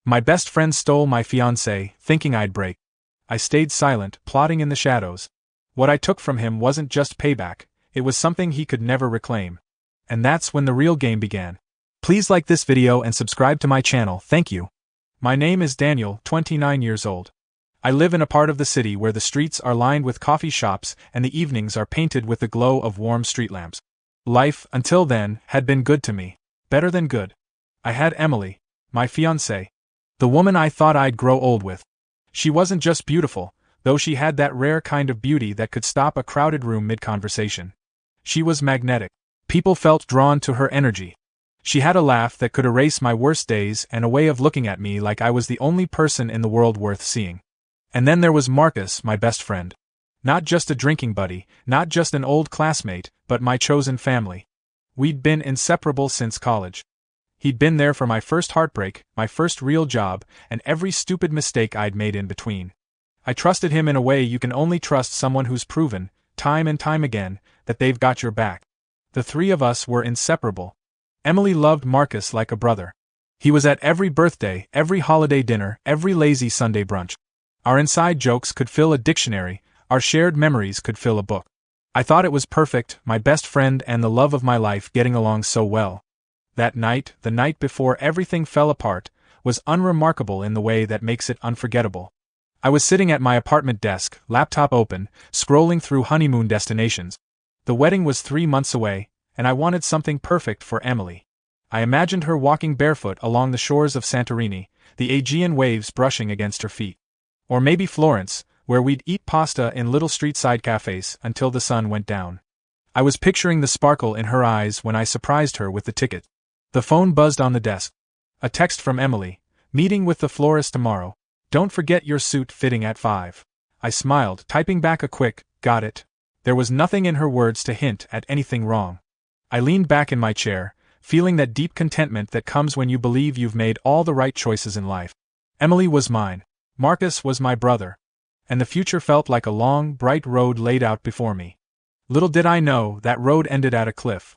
My best friend stole my fiancée, thinking I'd break. I stayed silent, plotting in the shadows. What I took from him wasn't just payback, it was something he could never reclaim. And that's when the real game began. Please like this video and subscribe to my channel, thank you. My name is Daniel, 29 years old. I live in a part of the city where the streets are lined with coffee shops and the evenings are painted with the glow of warm street lamps. Life, until then, had been good to me. Better than good. I had Emily, my fiancée. The woman I thought I'd grow old with. She wasn't just beautiful, though she had that rare kind of beauty that could stop a crowded room mid-conversation. She was magnetic. People felt drawn to her energy. She had a laugh that could erase my worst days and a way of looking at me like I was the only person in the world worth seeing. And then there was Marcus, my best friend. Not just a drinking buddy, not just an old classmate, but my chosen family. We'd been inseparable since college. He'd been there for my first heartbreak, my first real job, and every stupid mistake I'd made in between. I trusted him in a way you can only trust someone who's proven, time and time again, that they've got your back. The three of us were inseparable. Emily loved Marcus like a brother. He was at every birthday, every holiday dinner, every lazy Sunday brunch. Our inside jokes could fill a dictionary, our shared memories could fill a book. I thought it was perfect, my best friend and the love of my life getting along so well. That night, the night before everything fell apart, was unremarkable in the way that makes it unforgettable. I was sitting at my apartment desk, laptop open, scrolling through honeymoon destinations. The wedding was 3 months away, and I wanted something perfect for Emily. I imagined her walking barefoot along the shores of Santorini, the Aegean waves brushing against her feet. Or maybe Florence, where we'd eat pasta in little street-side cafes until the sun went down. I was picturing the sparkle in her eyes when I surprised her with the ticket. The phone buzzed on the desk. A text from Emily. Meeting with the florist tomorrow. Don't forget your suit fitting at 5. I smiled, typing back a quick, got it. There was nothing in her words to hint at anything wrong. I leaned back in my chair, feeling that deep contentment that comes when you believe you've made all the right choices in life. Emily was mine. Marcus was my brother. And the future felt like a long, bright road laid out before me. Little did I know that road ended at a cliff.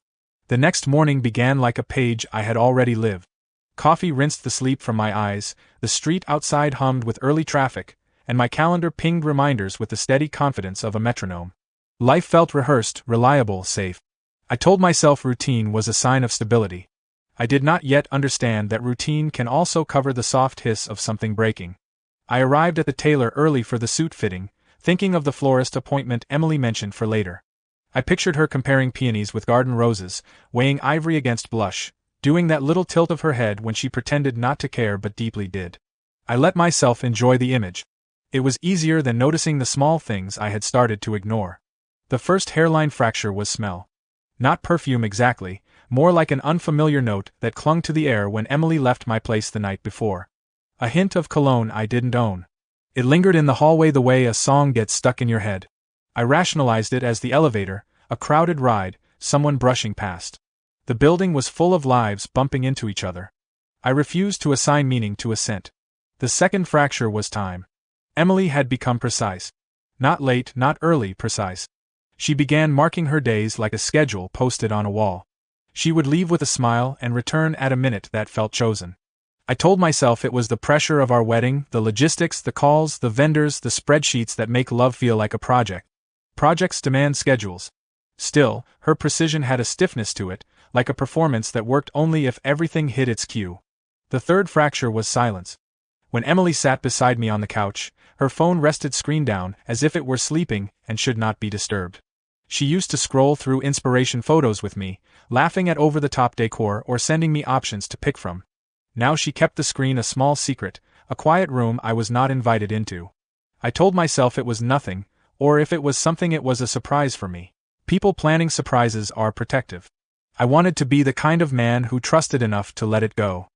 The next morning began like a page I had already lived. Coffee rinsed the sleep from my eyes, the street outside hummed with early traffic, and my calendar pinged reminders with the steady confidence of a metronome. Life felt rehearsed, reliable, safe. I told myself routine was a sign of stability. I did not yet understand that routine can also cover the soft hiss of something breaking. I arrived at the tailor early for the suit fitting, thinking of the florist appointment Emily mentioned for later. I pictured her comparing peonies with garden roses, weighing ivory against blush, doing that little tilt of her head when she pretended not to care but deeply did. I let myself enjoy the image. It was easier than noticing the small things I had started to ignore. The first hairline fracture was smell. Not perfume exactly, more like an unfamiliar note that clung to the air when Emily left my place the night before. A hint of cologne I didn't own. It lingered in the hallway the way a song gets stuck in your head. I rationalized it as the elevator, a crowded ride, someone brushing past. The building was full of lives bumping into each other. I refused to assign meaning to a scent. The second fracture was time. Emily had become precise. Not late, not early, precise. She began marking her days like a schedule posted on a wall. She would leave with a smile and return at a minute that felt chosen. I told myself it was the pressure of our wedding, the logistics, the calls, the vendors, the spreadsheets that make love feel like a project. Projects demand schedules. Still, her precision had a stiffness to it, like a performance that worked only if everything hit its cue. The third fracture was silence. When Emily sat beside me on the couch, her phone rested screen down as if it were sleeping and should not be disturbed. She used to scroll through inspiration photos with me, laughing at over-the-top decor or sending me options to pick from. Now she kept the screen a small secret, a quiet room I was not invited into. I told myself it was nothing, or if it was something it was a surprise for me. People planning surprises are protective. I wanted to be the kind of man who trusted enough to let it go.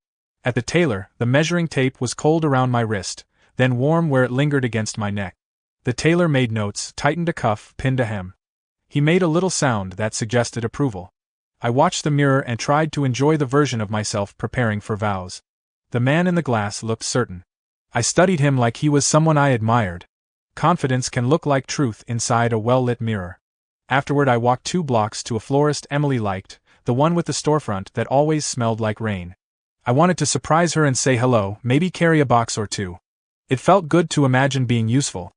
At the tailor, the measuring tape was cold around my wrist, then warm where it lingered against my neck. The tailor made notes, tightened a cuff, pinned a hem. He made a little sound that suggested approval. I watched the mirror and tried to enjoy the version of myself preparing for vows. The man in the glass looked certain. I studied him like he was someone I admired. Confidence can look like truth inside a well-lit mirror. Afterward I walked 2 blocks to a florist Emily liked, the one with the storefront that always smelled like rain. I wanted to surprise her and say hello, maybe carry a box or two. It felt good to imagine being useful.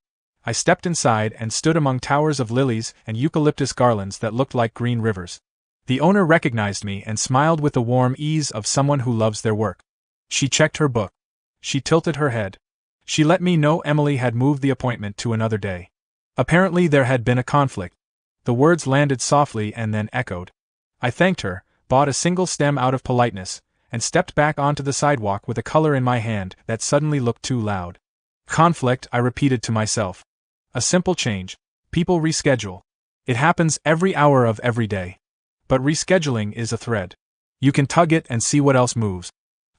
I stepped inside and stood among towers of lilies and eucalyptus garlands that looked like green rivers. The owner recognized me and smiled with the warm ease of someone who loves their work. She checked her book. She tilted her head. She let me know Emily had moved the appointment to another day. Apparently there had been a conflict. The words landed softly and then echoed. I thanked her, bought a single stem out of politeness, and stepped back onto the sidewalk with a color in my hand that suddenly looked too loud. Conflict, I repeated to myself. A simple change. People reschedule. It happens every hour of every day. But rescheduling is a thread. You can tug it and see what else moves.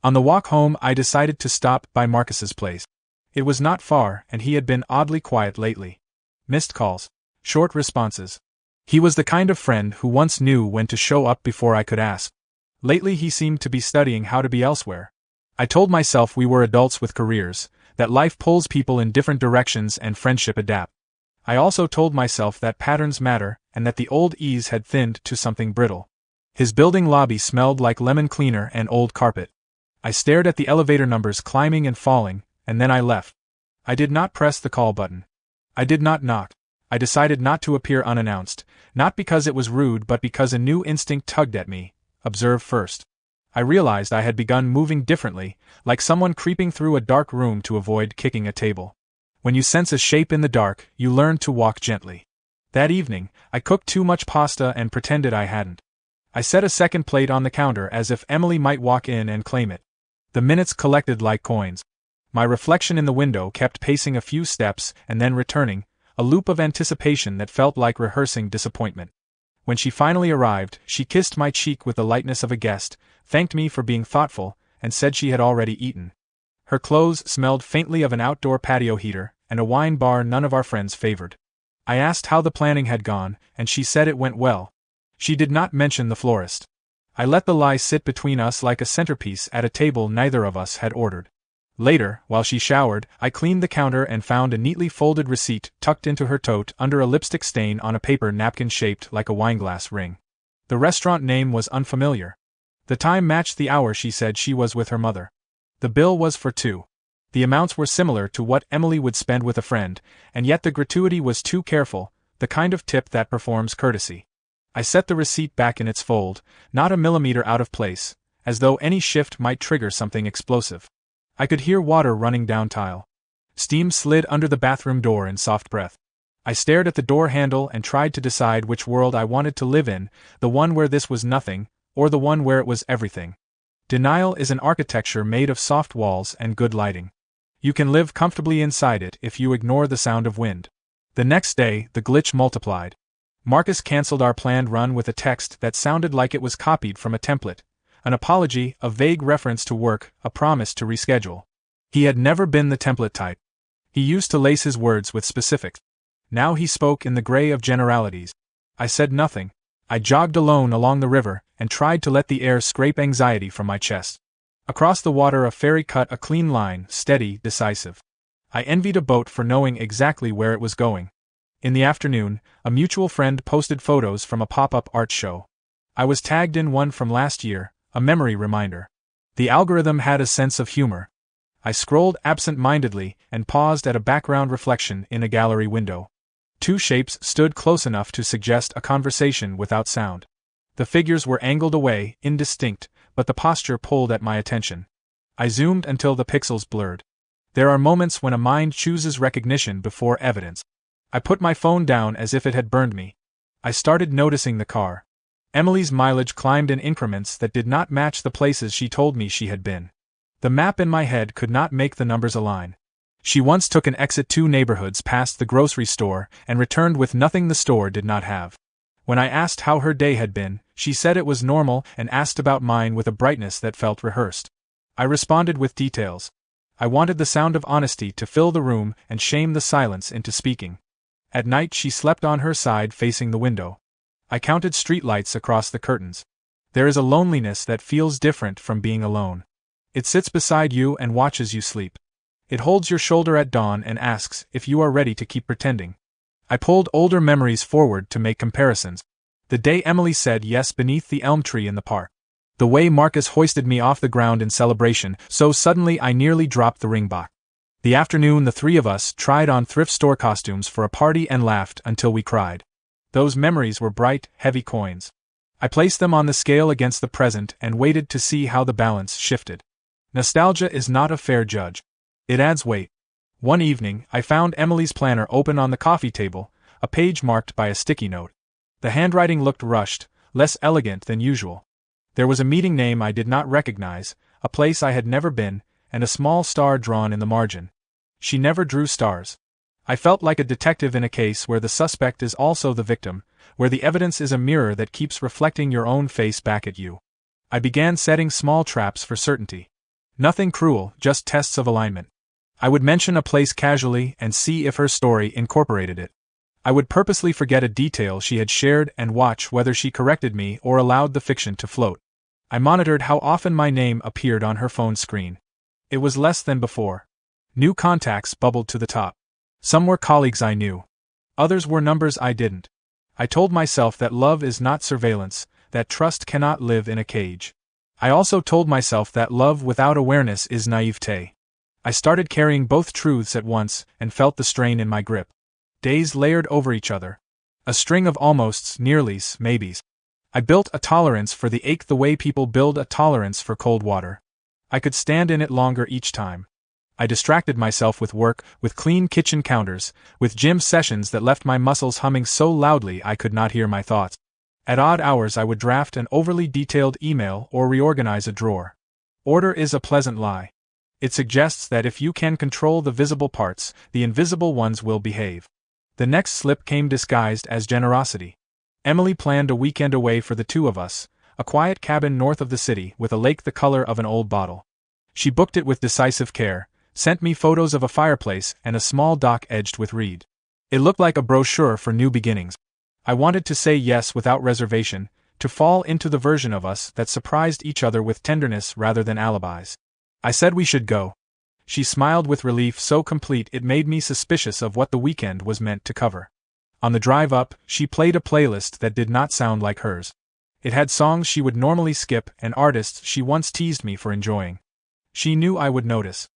On the walk home, I decided to stop by Marcus's place. It was not far, and he had been oddly quiet lately. Missed calls. Short responses. He was the kind of friend who once knew when to show up before I could ask. Lately he seemed to be studying how to be elsewhere. I told myself we were adults with careers, that life pulls people in different directions and friendship adapt. I also told myself that patterns matter, and that the old ease had thinned to something brittle. His building lobby smelled like lemon cleaner and old carpet. I stared at the elevator numbers climbing and falling, and then I left. I did not press the call button. I did not knock. I decided not to appear unannounced, not because it was rude but because a new instinct tugged at me. Observe first. I realized I had begun moving differently, like someone creeping through a dark room to avoid kicking a table. When you sense a shape in the dark, you learn to walk gently. That evening, I cooked too much pasta and pretended I hadn't. I set a second plate on the counter as if Emily might walk in and claim it. The minutes collected like coins. My reflection in the window kept pacing a few steps and then returning, a loop of anticipation that felt like rehearsing disappointment. When she finally arrived, she kissed my cheek with the lightness of a guest, thanked me for being thoughtful, and said she had already eaten. Her clothes smelled faintly of an outdoor patio heater, and a wine bar none of our friends favored. I asked how the planning had gone, and she said it went well. She did not mention the florist. I let the lie sit between us like a centerpiece at a table neither of us had ordered. Later, while she showered, I cleaned the counter and found a neatly folded receipt tucked into her tote under a lipstick stain on a paper napkin shaped like a wineglass ring. The restaurant name was unfamiliar. The time matched the hour she said she was with her mother. The bill was for two. The amounts were similar to what Emily would spend with a friend, and yet the gratuity was too careful, the kind of tip that performs courtesy. I set the receipt back in its fold, not a millimeter out of place, as though any shift might trigger something explosive. I could hear water running down tile. Steam slid under the bathroom door in soft breath. I stared at the door handle and tried to decide which world I wanted to live in, the one where this was nothing, or the one where it was everything. Denial is an architecture made of soft walls and good lighting. You can live comfortably inside it if you ignore the sound of wind. The next day, the glitch multiplied. Marcus canceled our planned run with a text that sounded like it was copied from a template. An apology, a vague reference to work, a promise to reschedule. He had never been the template type. He used to lace his words with specifics. Now he spoke in the gray of generalities. I said nothing. I jogged alone along the river, and tried to let the air scrape anxiety from my chest. Across the water a ferry cut a clean line, steady, decisive. I envied a boat for knowing exactly where it was going. In the afternoon, a mutual friend posted photos from a pop-up art show. I was tagged in one from last year, a memory reminder. The algorithm had a sense of humor. I scrolled absent-mindedly and paused at a background reflection in a gallery window. Two shapes stood close enough to suggest a conversation without sound. The figures were angled away, indistinct, but the posture pulled at my attention. I zoomed until the pixels blurred. There are moments when a mind chooses recognition before evidence. I put my phone down as if it had burned me. I started noticing the car. Emily's mileage climbed in increments that did not match the places she told me she had been. The map in my head could not make the numbers align. She once took an exit 2 neighborhoods past the grocery store and returned with nothing the store did not have. When I asked how her day had been, she said it was normal and asked about mine with a brightness that felt rehearsed. I responded with details. I wanted the sound of honesty to fill the room and shame the silence into speaking. At night she slept on her side facing the window. I counted streetlights across the curtains. There is a loneliness that feels different from being alone. It sits beside you and watches you sleep. It holds your shoulder at dawn and asks if you are ready to keep pretending. I pulled older memories forward to make comparisons. The day Emily said yes beneath the elm tree in the park. The way Marcus hoisted me off the ground in celebration, so suddenly I nearly dropped the ring box. The afternoon the three of us tried on thrift store costumes for a party and laughed until we cried. Those memories were bright, heavy coins. I placed them on the scale against the present and waited to see how the balance shifted. Nostalgia is not a fair judge. It adds weight. One evening, I found Emily's planner open on the coffee table, a page marked by a sticky note. The handwriting looked rushed, less elegant than usual. There was a meeting name I did not recognize, a place I had never been, and a small star drawn in the margin. She never drew stars. I felt like a detective in a case where the suspect is also the victim, where the evidence is a mirror that keeps reflecting your own face back at you. I began setting small traps for certainty. Nothing cruel, just tests of alignment. I would mention a place casually and see if her story incorporated it. I would purposely forget a detail she had shared and watch whether she corrected me or allowed the fiction to float. I monitored how often my name appeared on her phone screen. It was less than before. New contacts bubbled to the top. Some were colleagues I knew. Others were numbers I didn't. I told myself that love is not surveillance, that trust cannot live in a cage. I also told myself that love without awareness is naivete. I started carrying both truths at once and felt the strain in my grip. Days layered over each other. A string of almosts, nearlys, maybes. I built a tolerance for the ache the way people build a tolerance for cold water. I could stand in it longer each time. I distracted myself with work, with clean kitchen counters, with gym sessions that left my muscles humming so loudly I could not hear my thoughts. At odd hours I would draft an overly detailed email or reorganize a drawer. Order is a pleasant lie. It suggests that if you can control the visible parts, the invisible ones will behave. The next slip came disguised as generosity. Emily planned a weekend away for the two of us, a quiet cabin north of the city with a lake the color of an old bottle. She booked it with decisive care, sent me photos of a fireplace and a small dock edged with reed. It looked like a brochure for new beginnings. I wanted to say yes without reservation, to fall into the version of us that surprised each other with tenderness rather than alibis. I said we should go. She smiled with relief so complete it made me suspicious of what the weekend was meant to cover. On the drive up, she played a playlist that did not sound like hers. It had songs she would normally skip and artists she once teased me for enjoying. She knew I would notice.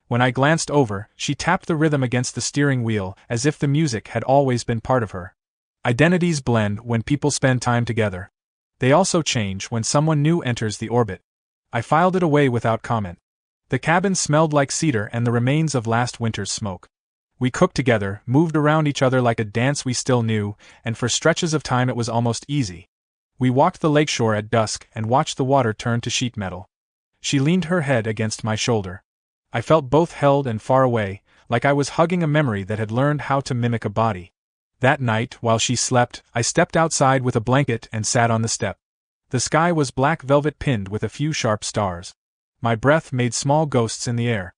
When I glanced over, she tapped the rhythm against the steering wheel as if the music had always been part of her. Identities blend when people spend time together. They also change when someone new enters the orbit. I filed it away without comment. The cabin smelled like cedar and the remains of last winter's smoke. We cooked together, moved around each other like a dance we still knew, and for stretches of time it was almost easy. We walked the lakeshore at dusk and watched the water turn to sheet metal. She leaned her head against my shoulder. I felt both held and far away, like I was hugging a memory that had learned how to mimic a body. That night, while she slept, I stepped outside with a blanket and sat on the step. The sky was black velvet pinned with a few sharp stars. My breath made small ghosts in the air.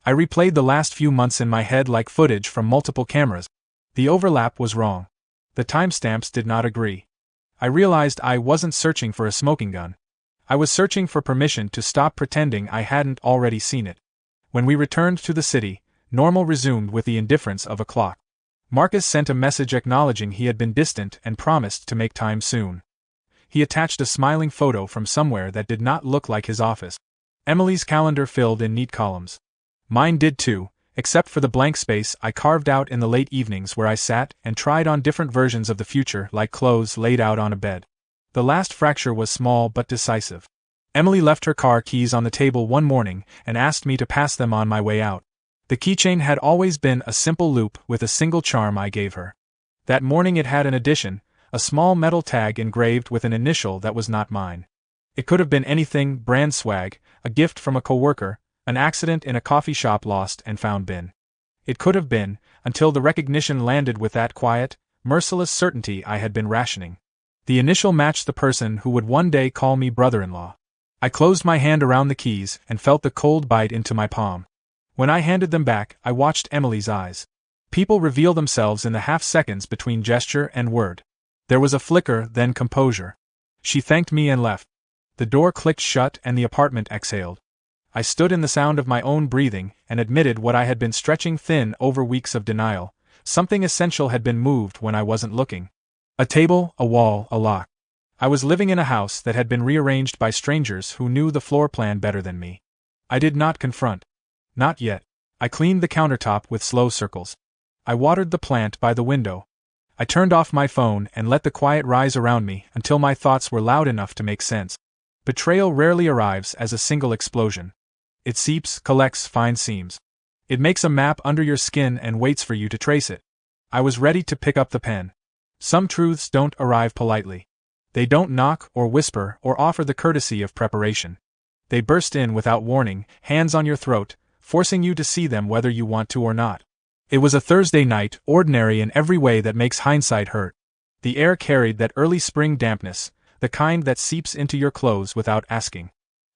I replayed the last few months in my head like footage from multiple cameras. The overlap was wrong. The timestamps did not agree. I realized I wasn't searching for a smoking gun. I was searching for permission to stop pretending I hadn't already seen it. When we returned to the city, normal resumed with the indifference of a clock. Marcus sent a message acknowledging he had been distant and promised to make time soon. He attached a smiling photo from somewhere that did not look like his office. Emily's calendar filled in neat columns. Mine did too, except for the blank space I carved out in the late evenings where I sat and tried on different versions of the future like clothes laid out on a bed. The last fracture was small but decisive. Emily left her car keys on the table one morning and asked me to pass them on my way out. The keychain had always been a simple loop with a single charm I gave her. That morning it had an addition, a small metal tag engraved with an initial that was not mine. It could have been anything: brand swag, a gift from a coworker, an accident in a coffee shop lost and found bin. It could have been, until the recognition landed with that quiet, merciless certainty I had been rationing. The initial matched the person who would one day call me brother-in-law. I closed my hand around the keys and felt the cold bite into my palm. When I handed them back, I watched Emily's eyes. People reveal themselves in the half-seconds between gesture and word. There was a flicker, then composure. She thanked me and left. The door clicked shut and the apartment exhaled. I stood in the sound of my own breathing and admitted what I had been stretching thin over weeks of denial. Something essential had been moved when I wasn't looking. A table, a wall, a lock. I was living in a house that had been rearranged by strangers who knew the floor plan better than me. I did not confront. Not yet. I cleaned the countertop with slow circles. I watered the plant by the window. I turned off my phone and let the quiet rise around me until my thoughts were loud enough to make sense. Betrayal rarely arrives as a single explosion. It seeps, collects, finds seams. It makes a map under your skin and waits for you to trace it. I was ready to pick up the pen. Some truths don't arrive politely. They don't knock or whisper or offer the courtesy of preparation. They burst in without warning, hands on your throat, forcing you to see them whether you want to or not. It was a Thursday night, ordinary in every way that makes hindsight hurt. The air carried that early spring dampness, the kind that seeps into your clothes without asking.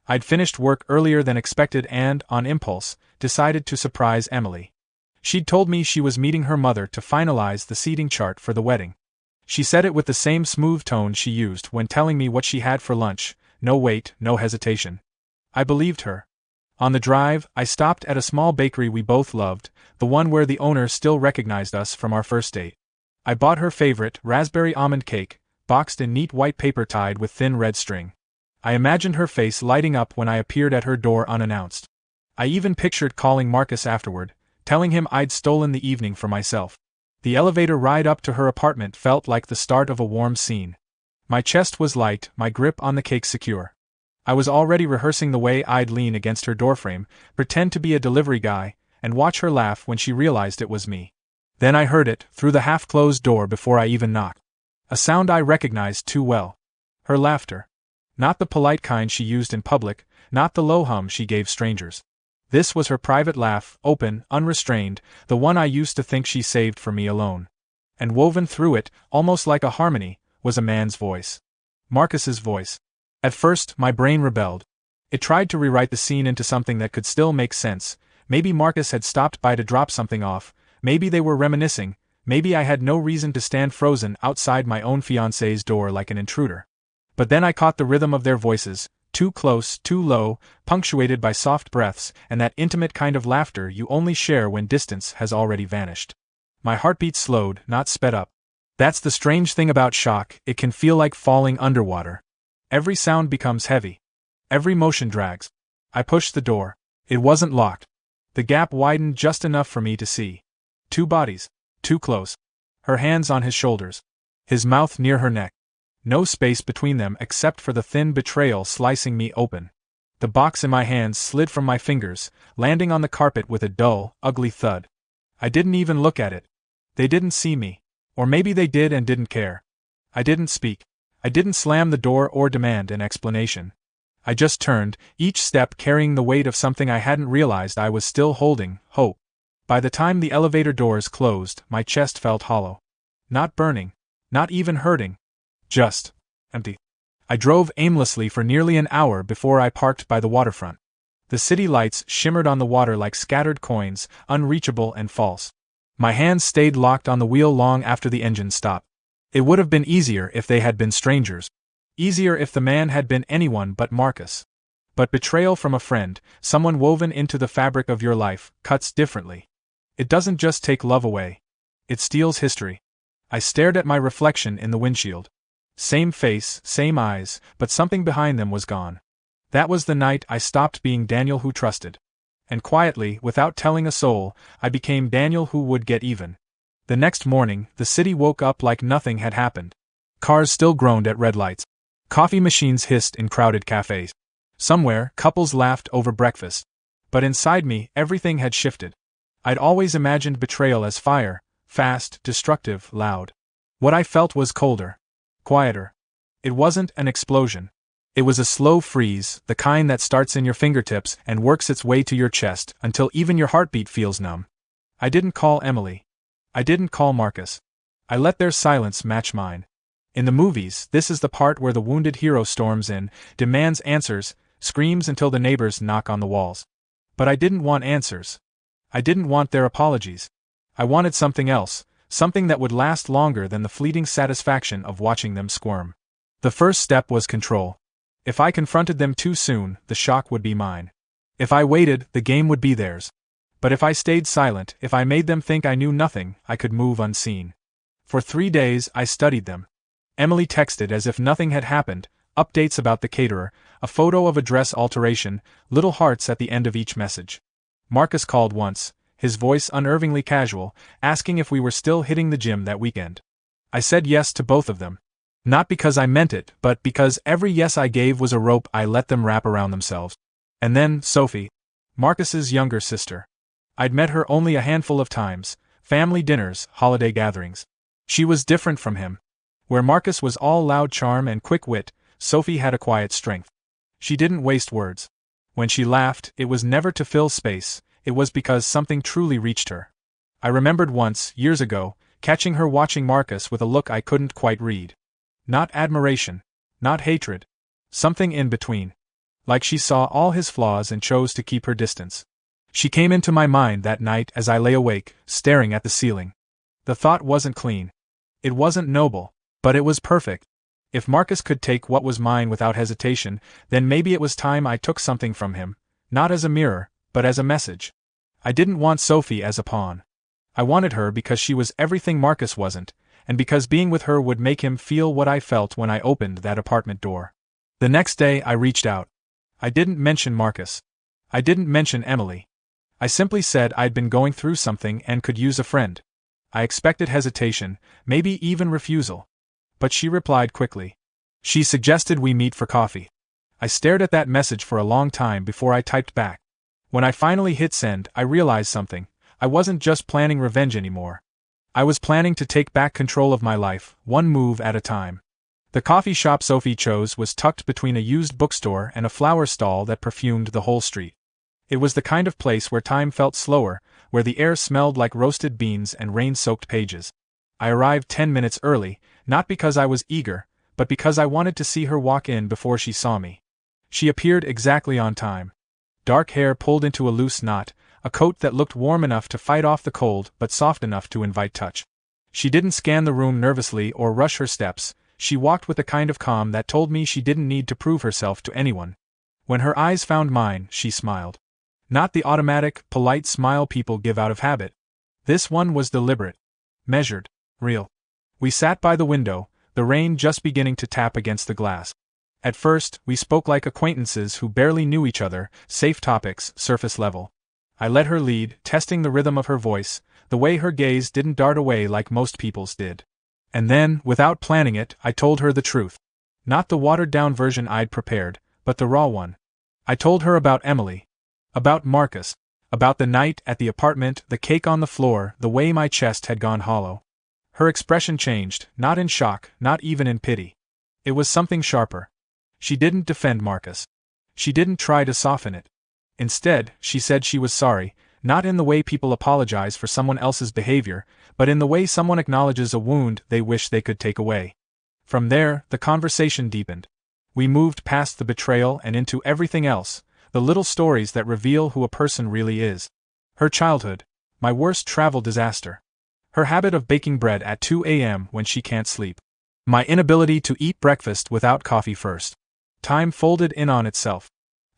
I'd finished work earlier than expected and, on impulse, decided to surprise Emily. She'd told me she was meeting her mother to finalize the seating chart for the wedding. She said it with the same smooth tone she used when telling me what she had for lunch, no wait, no hesitation. I believed her. On the drive, I stopped at a small bakery we both loved, the one where the owner still recognized us from our first date. I bought her favorite, raspberry almond cake, boxed in neat white paper tied with thin red string. I imagined her face lighting up when I appeared at her door unannounced. I even pictured calling Marcus afterward, telling him I'd stolen the evening for myself. The elevator ride up to her apartment felt like the start of a warm scene. My chest was light, my grip on the cake secure. I was already rehearsing the way I'd lean against her doorframe, pretend to be a delivery guy, and watch her laugh when she realized it was me. Then I heard it, through the half-closed door before I even knocked. A sound I recognized too well. Her laughter. Not the polite kind she used in public, not the low hum she gave strangers. This was her private laugh, open, unrestrained, the one I used to think she saved for me alone. And woven through it, almost like a harmony, was a man's voice. Marcus's voice. At first, my brain rebelled. It tried to rewrite the scene into something that could still make sense. Maybe Marcus had stopped by to drop something off, maybe they were reminiscing, maybe I had no reason to stand frozen outside my own fiancée's door like an intruder. But then I caught the rhythm of their voices, too close, too low, punctuated by soft breaths, and that intimate kind of laughter you only share when distance has already vanished. My heartbeat slowed, not sped up. That's the strange thing about shock, it can feel like falling underwater. Every sound becomes heavy. Every motion drags. I pushed the door. It wasn't locked. The gap widened just enough for me to see. Two bodies. Too close. Her hands on his shoulders. His mouth near her neck. No space between them except for the thin betrayal slicing me open. The box in my hands slid from my fingers, landing on the carpet with a dull, ugly thud. I didn't even look at it. They didn't see me. Or maybe they did and didn't care. I didn't speak. I didn't slam the door or demand an explanation. I just turned, each step carrying the weight of something I hadn't realized I was still holding, hope. By the time the elevator doors closed, my chest felt hollow. Not burning. Not even hurting. Just empty. I drove aimlessly for nearly an hour before I parked by the waterfront. The city lights shimmered on the water like scattered coins, unreachable and false. My hands stayed locked on the wheel long after the engine stopped. It would have been easier if they had been strangers. Easier if the man had been anyone but Marcus. But betrayal from a friend, someone woven into the fabric of your life, cuts differently. It doesn't just take love away. It steals history. I stared at my reflection in the windshield. Same face, same eyes, but something behind them was gone. That was the night I stopped being Daniel who trusted. And quietly, without telling a soul, I became Daniel who would get even. The next morning, the city woke up like nothing had happened. Cars still groaned at red lights. Coffee machines hissed in crowded cafes. Somewhere, couples laughed over breakfast. But inside me, everything had shifted. I'd always imagined betrayal as fire, fast, destructive, loud. What I felt was colder. Quieter. It wasn't an explosion. It was a slow freeze, the kind that starts in your fingertips and works its way to your chest until even your heartbeat feels numb. I didn't call Emily. I didn't call Marcus. I let their silence match mine. In the movies, this is the part where the wounded hero storms in, demands answers, screams until the neighbors knock on the walls. But I didn't want answers. I didn't want their apologies. I wanted something else, something that would last longer than the fleeting satisfaction of watching them squirm. The first step was control. If I confronted them too soon, the shock would be mine. If I waited, the game would be theirs. But if I stayed silent, if I made them think I knew nothing, I could move unseen. For 3 days I studied them. Emily texted as if nothing had happened, updates about the caterer, a photo of a dress alteration, little hearts at the end of each message. Marcus called once, his voice unnervingly casual, asking if we were still hitting the gym that weekend. I said yes to both of them. Not because I meant it, but because every yes I gave was a rope I let them wrap around themselves. And then, Sophie, Marcus's younger sister. I'd met her only a handful of times, family dinners, holiday gatherings. She was different from him. Where Marcus was all loud charm and quick wit, Sophie had a quiet strength. She didn't waste words. When she laughed, it was never to fill space, it was because something truly reached her. I remembered once, years ago, catching her watching Marcus with a look I couldn't quite read. Not admiration. Not hatred. Something in between. Like she saw all his flaws and chose to keep her distance. She came into my mind that night as I lay awake, staring at the ceiling. The thought wasn't clean. It wasn't noble, but it was perfect. If Marcus could take what was mine without hesitation, then maybe it was time I took something from him, not as a mirror, but as a message. I didn't want Sophie as a pawn. I wanted her because she was everything Marcus wasn't, and because being with her would make him feel what I felt when I opened that apartment door. The next day I reached out. I didn't mention Marcus. I didn't mention Emily. I simply said I'd been going through something and could use a friend. I expected hesitation, maybe even refusal. But she replied quickly. She suggested we meet for coffee. I stared at that message for a long time before I typed back. When I finally hit send, I realized something. I wasn't just planning revenge anymore. I was planning to take back control of my life, one move at a time. The coffee shop Sophie chose was tucked between a used bookstore and a flower stall that perfumed the whole street. It was the kind of place where time felt slower, where the air smelled like roasted beans and rain-soaked pages. I arrived 10 minutes early, not because I was eager, but because I wanted to see her walk in before she saw me. She appeared exactly on time. Dark hair pulled into a loose knot, a coat that looked warm enough to fight off the cold but soft enough to invite touch. She didn't scan the room nervously or rush her steps, she walked with a kind of calm that told me she didn't need to prove herself to anyone. When her eyes found mine, she smiled. Not the automatic, polite smile people give out of habit. This one was deliberate, measured, real. We sat by the window, the rain just beginning to tap against the glass. At first, we spoke like acquaintances who barely knew each other, safe topics, surface level. I let her lead, testing the rhythm of her voice, the way her gaze didn't dart away like most people's did. And then, without planning it, I told her the truth. Not the watered-down version I'd prepared, but the raw one. I told her about Emily. About Marcus. About the night at the apartment, the cake on the floor, the way my chest had gone hollow. Her expression changed, not in shock, not even in pity. It was something sharper. She didn't defend Marcus. She didn't try to soften it. Instead, she said she was sorry, not in the way people apologize for someone else's behavior, but in the way someone acknowledges a wound they wish they could take away. From there, the conversation deepened. We moved past the betrayal and into everything else, the little stories that reveal who a person really is. Her childhood, my worst travel disaster. Her habit of baking bread at 2 a.m. when she can't sleep. My inability to eat breakfast without coffee first. Time folded in on itself.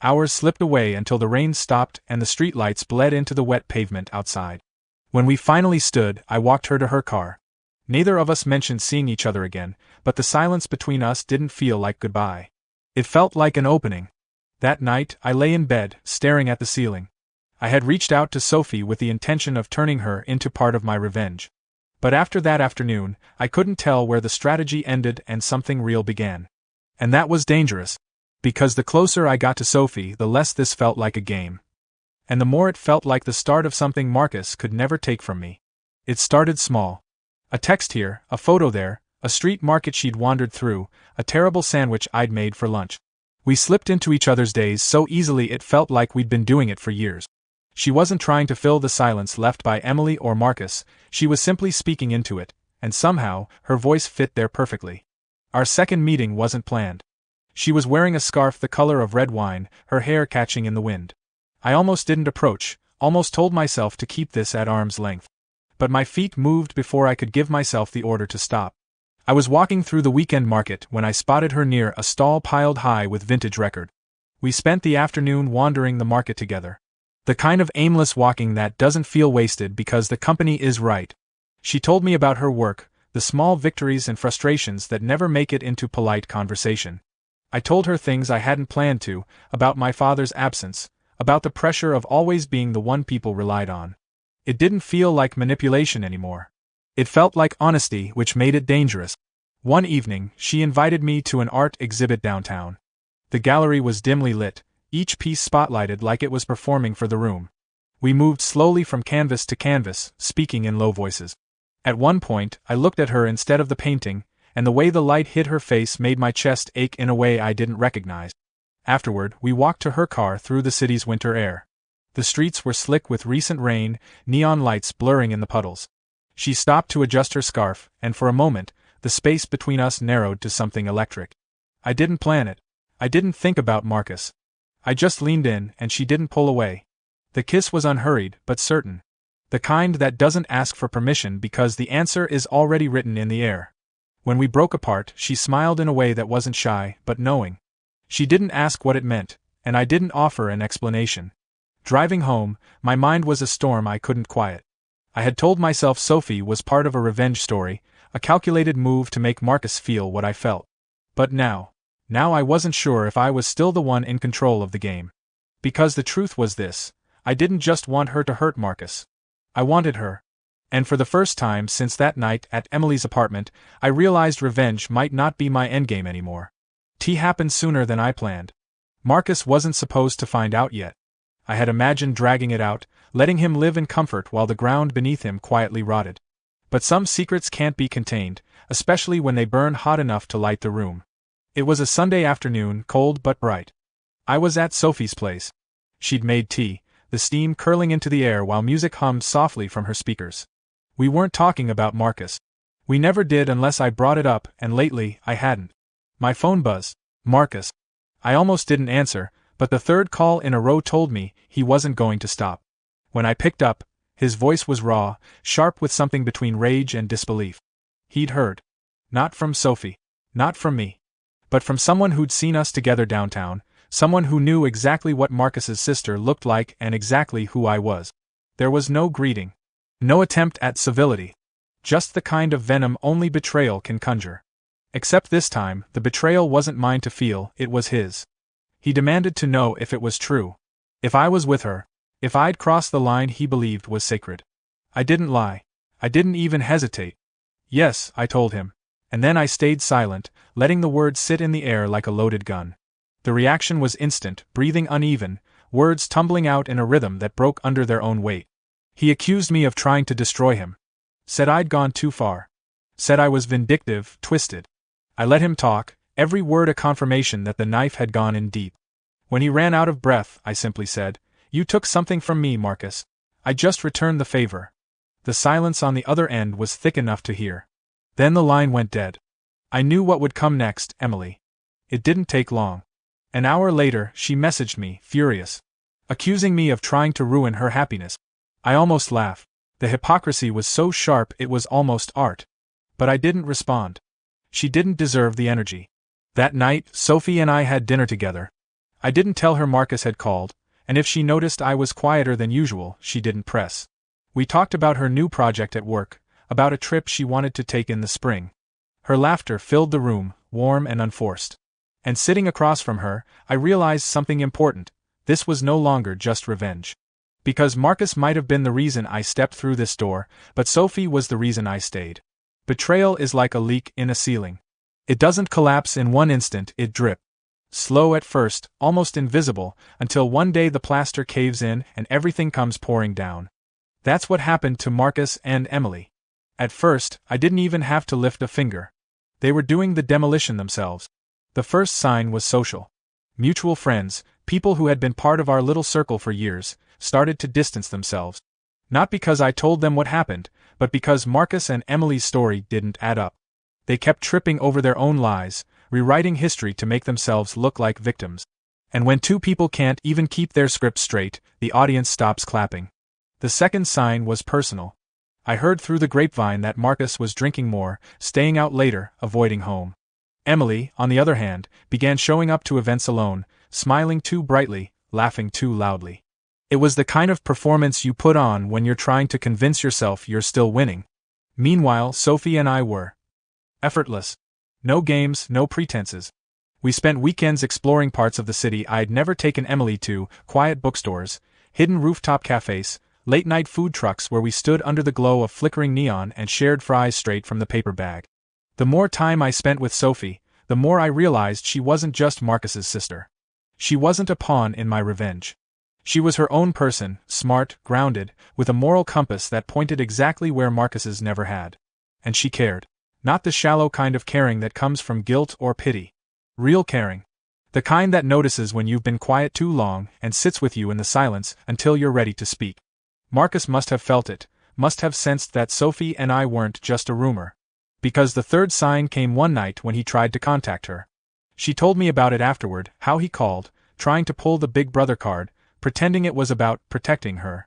Hours slipped away until the rain stopped and the streetlights bled into the wet pavement outside. When we finally stood, I walked her to her car. Neither of us mentioned seeing each other again, but the silence between us didn't feel like goodbye. It felt like an opening. That night, I lay in bed, staring at the ceiling. I had reached out to Sophie with the intention of turning her into part of my revenge. But after that afternoon, I couldn't tell where the strategy ended and something real began. And that was dangerous. Because the closer I got to Sophie, the less this felt like a game. And the more it felt like the start of something Marcus could never take from me. It started small. A text here, a photo there, a street market she'd wandered through, a terrible sandwich I'd made for lunch. We slipped into each other's days so easily it felt like we'd been doing it for years. She wasn't trying to fill the silence left by Emily or Marcus, she was simply speaking into it, and somehow, her voice fit there perfectly. Our second meeting wasn't planned. She was wearing a scarf the color of red wine, her hair catching in the wind. I almost didn't approach, almost told myself to keep this at arm's length. But my feet moved before I could give myself the order to stop. I was walking through the weekend market when I spotted her near a stall piled high with vintage record. We spent the afternoon wandering the market together. The kind of aimless walking that doesn't feel wasted because the company is right. She told me about her work, The small victories and frustrations that never make it into polite conversation. I told her things I hadn't planned to, about my father's absence, about the pressure of always being the one people relied on. It didn't feel like manipulation anymore. It felt like honesty, which made it dangerous. One evening, she invited me to an art exhibit downtown. The gallery was dimly lit, each piece spotlighted like it was performing for the room. We moved slowly from canvas to canvas, speaking in low voices. At one point, I looked at her instead of the painting, and the way the light hit her face made my chest ache in a way I didn't recognize. Afterward, we walked to her car through the city's winter air. The streets were slick with recent rain, neon lights blurring in the puddles. She stopped to adjust her scarf, and for a moment, the space between us narrowed to something electric. I didn't plan it. I didn't think about Marcus. I just leaned in, and she didn't pull away. The kiss was unhurried, but certain. The kind that doesn't ask for permission because the answer is already written in the air. When we broke apart, she smiled in a way that wasn't shy, but knowing. She didn't ask what it meant, and I didn't offer an explanation. Driving home, my mind was a storm I couldn't quiet. I had told myself Sophie was part of a revenge story, a calculated move to make Marcus feel what I felt. But now I wasn't sure if I was still the one in control of the game. Because the truth was this, I didn't just want her to hurt Marcus. I wanted her. And for the first time since that night at Emily's apartment, I realized revenge might not be my endgame anymore. Tea happened sooner than I planned. Marcus wasn't supposed to find out yet. I had imagined dragging it out, letting him live in comfort while the ground beneath him quietly rotted. But some secrets can't be contained, especially when they burn hot enough to light the room. It was a Sunday afternoon, cold but bright. I was at Sophie's place. She'd made tea, the steam curling into the air while music hummed softly from her speakers. We weren't talking about Marcus. We never did unless I brought it up, and lately, I hadn't. My phone buzzed. Marcus. I almost didn't answer, but the third call in a row told me he wasn't going to stop. When I picked up, his voice was raw, sharp with something between rage and disbelief. He'd heard. Not from Sophie. Not from me. But from someone who'd seen us together downtown, someone who knew exactly what Marcus's sister looked like and exactly who I was. There was no greeting. No attempt at civility. Just the kind of venom only betrayal can conjure. Except this time, the betrayal wasn't mine to feel, it was his. He demanded to know if it was true. If I was with her. If I'd crossed the line he believed was sacred. I didn't lie. I didn't even hesitate. Yes, I told him. And then I stayed silent, letting the words sit in the air like a loaded gun. The reaction was instant, breathing uneven, words tumbling out in a rhythm that broke under their own weight. He accused me of trying to destroy him. Said I'd gone too far. Said I was vindictive, twisted. I let him talk, every word a confirmation that the knife had gone in deep. When he ran out of breath, I simply said, "You took something from me, Marcus. I just returned the favor." The silence on the other end was thick enough to hear. Then the line went dead. I knew what would come next, Emily. It didn't take long. An hour later, she messaged me, furious. Accusing me of trying to ruin her happiness. I almost laughed. The hypocrisy was so sharp it was almost art. But I didn't respond. She didn't deserve the energy. That night, Sophie and I had dinner together. I didn't tell her Marcus had called, and if she noticed I was quieter than usual, she didn't press. We talked about her new project at work, about a trip she wanted to take in the spring. Her laughter filled the room, warm and unforced. And sitting across from her, I realized something important. This was no longer just revenge. Because Marcus might have been the reason I stepped through this door, but Sophie was the reason I stayed. Betrayal is like a leak in a ceiling. It doesn't collapse in one instant, it drips. Slow at first, almost invisible, until one day the plaster caves in and everything comes pouring down. That's what happened to Marcus and Emily. At first, I didn't even have to lift a finger. They were doing the demolition themselves. The first sign was social. Mutual friends, people who had been part of our little circle for years, started to distance themselves. Not because I told them what happened, but because Marcus and Emily's story didn't add up. They kept tripping over their own lies, rewriting history to make themselves look like victims. And when two people can't even keep their script straight, the audience stops clapping. The second sign was personal. I heard through the grapevine that Marcus was drinking more, staying out later, avoiding home. Emily, on the other hand, began showing up to events alone, smiling too brightly, laughing too loudly. It was the kind of performance you put on when you're trying to convince yourself you're still winning. Meanwhile, Sophie and I were effortless. No games, no pretenses. We spent weekends exploring parts of the city I'd never taken Emily to: quiet bookstores, hidden rooftop cafes, late-night food trucks where we stood under the glow of flickering neon and shared fries straight from the paper bag. The more time I spent with Sophie, the more I realized she wasn't just Marcus's sister. She wasn't a pawn in my revenge. She was her own person, smart, grounded, with a moral compass that pointed exactly where Marcus's never had. And she cared. Not the shallow kind of caring that comes from guilt or pity. Real caring. The kind that notices when you've been quiet too long and sits with you in the silence until you're ready to speak. Marcus must have felt it, must have sensed that Sophie and I weren't just a rumor. Because the third sign came one night when he tried to contact her. She told me about it afterward, how he called, trying to pull the big brother card, pretending it was about protecting her.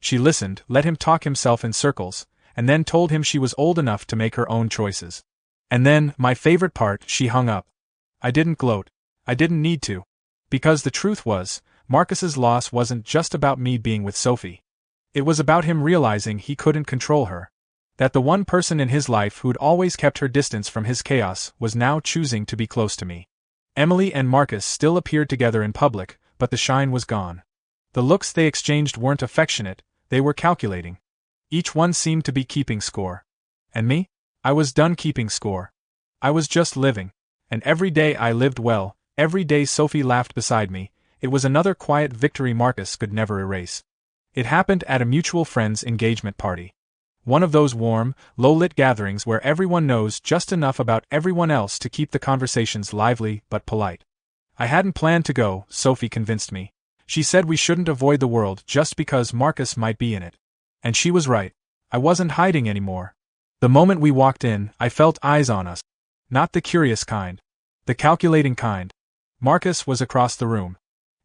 She listened, let him talk himself in circles, and then told him she was old enough to make her own choices. And then, my favorite part, she hung up. I didn't gloat. I didn't need to. Because the truth was, Marcus's loss wasn't just about me being with Sophie. It was about him realizing he couldn't control her. That the one person in his life who'd always kept her distance from his chaos was now choosing to be close to me. Emily and Marcus still appeared together in public, but the shine was gone. The looks they exchanged weren't affectionate, they were calculating. Each one seemed to be keeping score. And me? I was done keeping score. I was just living. And every day I lived well, every day Sophie laughed beside me, it was another quiet victory Marcus could never erase. It happened at a mutual friend's engagement party. One of those warm, low-lit gatherings where everyone knows just enough about everyone else to keep the conversations lively but polite. I hadn't planned to go, Sophie convinced me. She said we shouldn't avoid the world just because Marcus might be in it. And she was right. I wasn't hiding anymore. The moment we walked in, I felt eyes on us. Not the curious kind. The calculating kind. Marcus was across the room.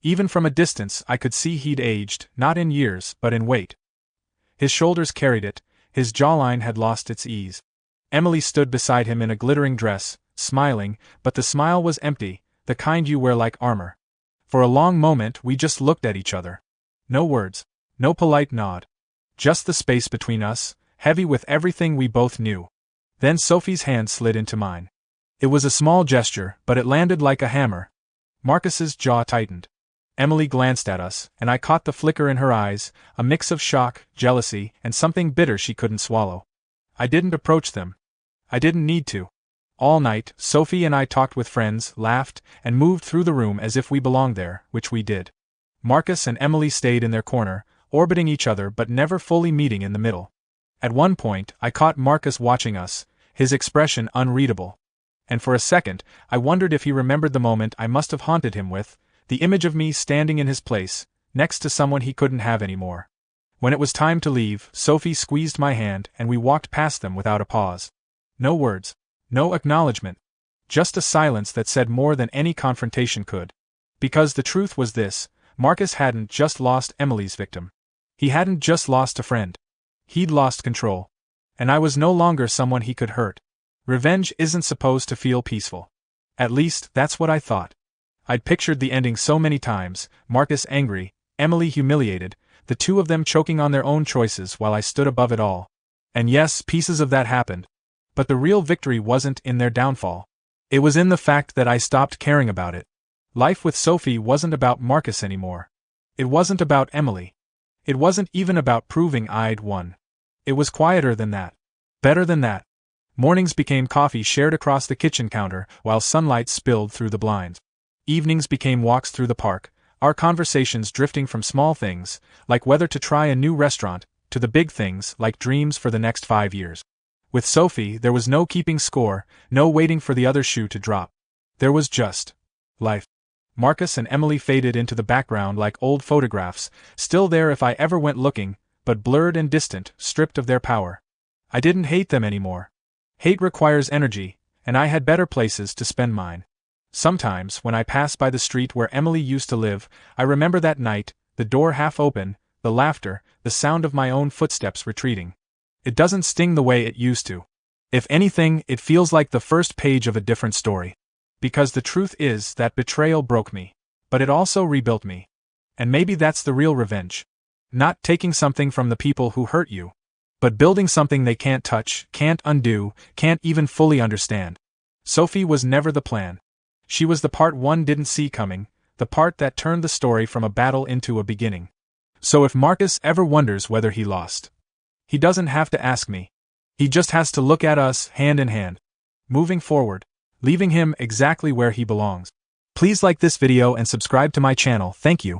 Even from a distance I could see he'd aged, not in years but in weight. His shoulders carried it, his jawline had lost its ease. Emily stood beside him in a glittering dress, smiling, but the smile was empty, the kind you wear like armor. For a long moment we just looked at each other. No words, no polite nod. Just the space between us, heavy with everything we both knew. Then Sophie's hand slid into mine. It was a small gesture, but it landed like a hammer. Marcus's jaw tightened. Emily glanced at us, and I caught the flicker in her eyes, a mix of shock, jealousy, and something bitter she couldn't swallow. I didn't approach them. I didn't need to. All night, Sophie and I talked with friends, laughed, and moved through the room as if we belonged there, which we did. Marcus and Emily stayed in their corner, orbiting each other but never fully meeting in the middle. At one point, I caught Marcus watching us, his expression unreadable. And for a second, I wondered if he remembered the moment I must have haunted him with, the image of me standing in his place, next to someone he couldn't have anymore. When it was time to leave, Sophie squeezed my hand and we walked past them without a pause. No words. No acknowledgement. Just a silence that said more than any confrontation could. Because the truth was this, Marcus hadn't just lost Emily's victim. He hadn't just lost a friend. He'd lost control. And I was no longer someone he could hurt. Revenge isn't supposed to feel peaceful. At least, that's what I thought. I'd pictured the ending so many times, Marcus angry, Emily humiliated, the two of them choking on their own choices while I stood above it all. And yes, pieces of that happened. But the real victory wasn't in their downfall. It was in the fact that I stopped caring about it. Life with Sophie wasn't about Marcus anymore. It wasn't about Emily. It wasn't even about proving I'd won. It was quieter than that. Better than that. Mornings became coffee shared across the kitchen counter while sunlight spilled through the blinds. Evenings became walks through the park, our conversations drifting from small things, like whether to try a new restaurant, to the big things, like dreams for the next 5 years. With Sophie, there was no keeping score, no waiting for the other shoe to drop. There was just life. Marcus and Emily faded into the background like old photographs, still there if I ever went looking, but blurred and distant, stripped of their power. I didn't hate them anymore. Hate requires energy, and I had better places to spend mine. Sometimes, when I pass by the street where Emily used to live, I remember that night, the door half open, the laughter, the sound of my own footsteps retreating. It doesn't sting the way it used to. If anything, it feels like the first page of a different story. Because the truth is that betrayal broke me. But it also rebuilt me. And maybe that's the real revenge. Not taking something from the people who hurt you. But building something they can't touch, can't undo, can't even fully understand. Sophie was never the plan. She was the part one didn't see coming, the part that turned the story from a battle into a beginning. So if Marcus ever wonders whether he lost, he doesn't have to ask me. He just has to look at us, hand in hand, moving forward, leaving him exactly where he belongs. Please like this video and subscribe to my channel. Thank you.